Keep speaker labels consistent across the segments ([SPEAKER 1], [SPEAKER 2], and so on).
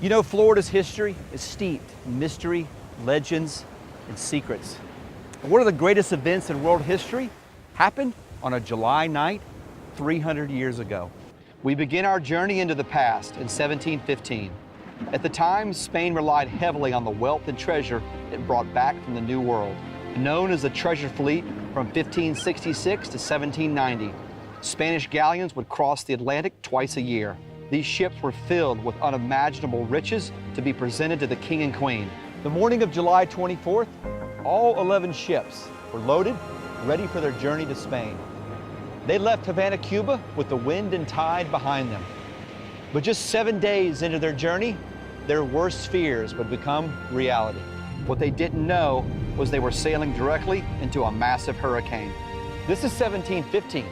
[SPEAKER 1] You know, Florida's history is steeped in mystery, legends, and secrets. And one of the greatest events in world history happened on a July night 300 years ago. We begin our journey into the past in 1715. At the time, Spain relied heavily on the wealth and treasure it brought back from the New World. Known as the Treasure Fleet from 1566 to 1790, Spanish galleons would cross the Atlantic twice a year. These ships were filled with unimaginable riches to be presented to the king and queen. The morning of July 24th, all 11 ships were loaded, ready for their journey to Spain. They left Havana, Cuba with the wind and tide behind them. But just 7 days into their journey, their worst fears would become reality. What they didn't know was they were sailing directly into a massive hurricane. This is 1715.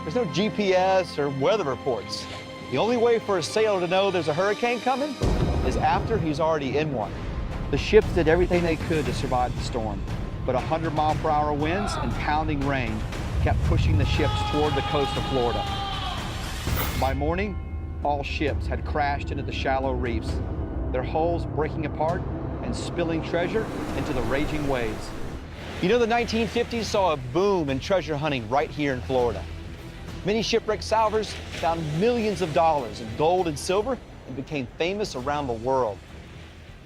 [SPEAKER 1] There's no GPS or weather reports. The only way for a sailor to know there's a hurricane coming is after he's already in one. The ships did everything they could to survive the storm, but 100-mile-per-hour winds and pounding rain kept pushing the ships toward the coast of Florida. By morning, all ships had crashed into the shallow reefs, their hulls breaking apart and spilling treasure into the raging waves. You know, the 1950s saw a boom in treasure hunting right here in Florida. Many shipwrecked salvors found millions of dollars in gold and silver and became famous around the world.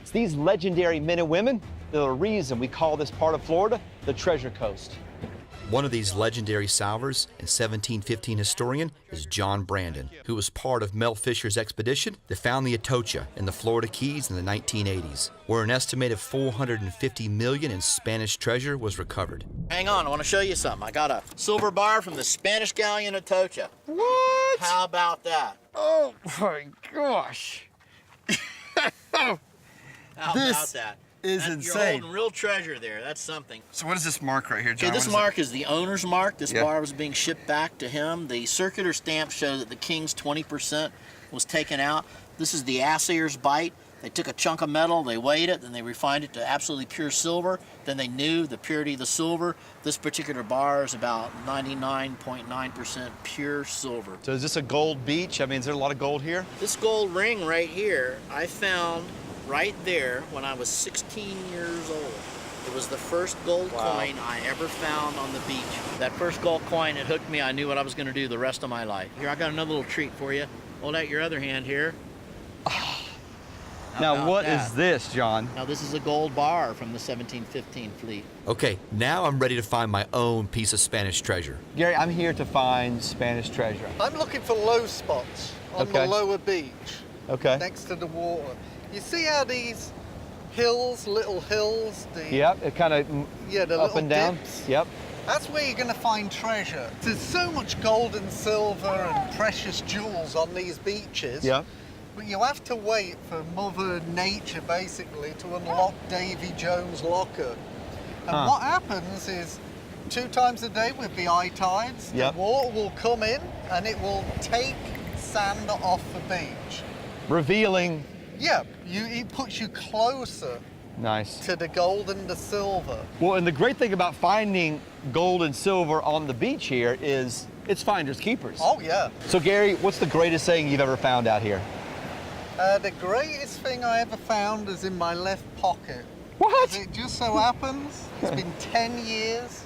[SPEAKER 1] It's these legendary men and women that are the reason we call this part of Florida the Treasure Coast.
[SPEAKER 2] One of these legendary salvors and 1715 historian is John Brandon, who was part of Mel Fisher's expedition that found the Atocha in the Florida Keys in the 1980s, where an estimated $450 million in Spanish treasure was recovered.
[SPEAKER 3] Hang on, I want to show you something. I got a silver bar from the Spanish galleon Atocha.
[SPEAKER 1] What?
[SPEAKER 3] How about that?
[SPEAKER 1] Oh my gosh.
[SPEAKER 3] How about that?
[SPEAKER 1] Is
[SPEAKER 3] You're
[SPEAKER 1] insane.
[SPEAKER 3] holding real treasure there. That's something.
[SPEAKER 1] So what is this mark right here, John?
[SPEAKER 3] Okay, this mark is the owner's mark. This
[SPEAKER 1] Yeah.
[SPEAKER 3] bar was being shipped back to him. The circular stamps show that the king's 20% was taken out. This is the assayer's bite. They took a chunk of metal, they weighed it, then they refined it to absolutely pure silver. Then they knew the purity of the silver. This particular bar is about 99.9% pure silver.
[SPEAKER 1] So is this a gold beach? I mean, is there a lot of gold here?
[SPEAKER 3] This gold ring right here, I found right there when I was 16 years old. It was the first gold coin I ever found on the beach. That first gold coin, it hooked me. I knew what I was going to do the rest of my life. Here, I got another little treat for you. Hold out your other hand here.
[SPEAKER 1] Now, what is this, John?
[SPEAKER 3] Now, this is a gold bar from the 1715 fleet.
[SPEAKER 2] Okay, now I'm ready to find my own piece of Spanish treasure.
[SPEAKER 1] Gary, I'm here to find Spanish treasure.
[SPEAKER 4] I'm looking for low spots on the lower beach, next to the water. You see how these hills, little hills,
[SPEAKER 1] Yep, it kind of
[SPEAKER 4] the
[SPEAKER 1] up and down.
[SPEAKER 4] dips.
[SPEAKER 1] Yep.
[SPEAKER 4] That's where you're going to find treasure. There's so much gold and silver and precious jewels on these beaches.
[SPEAKER 1] Yep.
[SPEAKER 4] But you have to wait for Mother Nature, basically, to unlock Davy Jones' locker. And what happens is 2 times a day with the high tides, the water will come in and it will take sand off the beach.
[SPEAKER 1] Revealing.
[SPEAKER 4] Yeah, it puts you closer to the gold and the silver.
[SPEAKER 1] Well, and the great thing about finding gold and silver on the beach here is it's finders keepers.
[SPEAKER 4] Oh, yeah.
[SPEAKER 1] So, Gary, what's the greatest thing you've ever found out here?
[SPEAKER 4] The greatest thing I ever found is in my left pocket.
[SPEAKER 1] What?
[SPEAKER 4] It just so happens it's been 10 years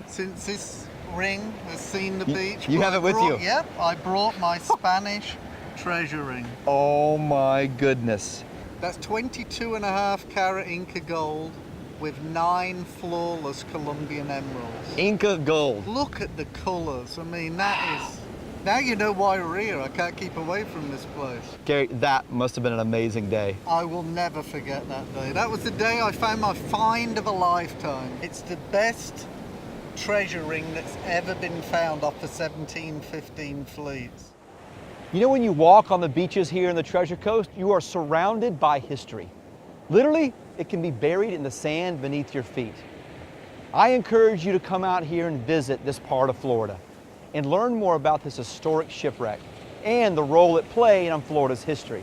[SPEAKER 4] since this ring has seen the beach.
[SPEAKER 1] You have it with you?
[SPEAKER 4] Yep, I brought my Spanish treasure ring.
[SPEAKER 1] Oh my goodness.
[SPEAKER 4] That's 22.5 carat Inca gold with 9 flawless Colombian emeralds.
[SPEAKER 1] Inca gold.
[SPEAKER 4] Look at the colors. I mean, that is... Now you know why we're here. I can't keep away from this place.
[SPEAKER 1] Gary, that must have been an amazing day.
[SPEAKER 4] I will never forget that day. That was the day I found my find of a lifetime. It's the best treasure ring that's ever been found off the 1715 fleets.
[SPEAKER 1] You know, when you walk on the beaches here in the Treasure Coast, you are surrounded by history. Literally, it can be buried in the sand beneath your feet. I encourage you to come out here and visit this part of Florida and learn more about this historic shipwreck and the role it played in Florida's history.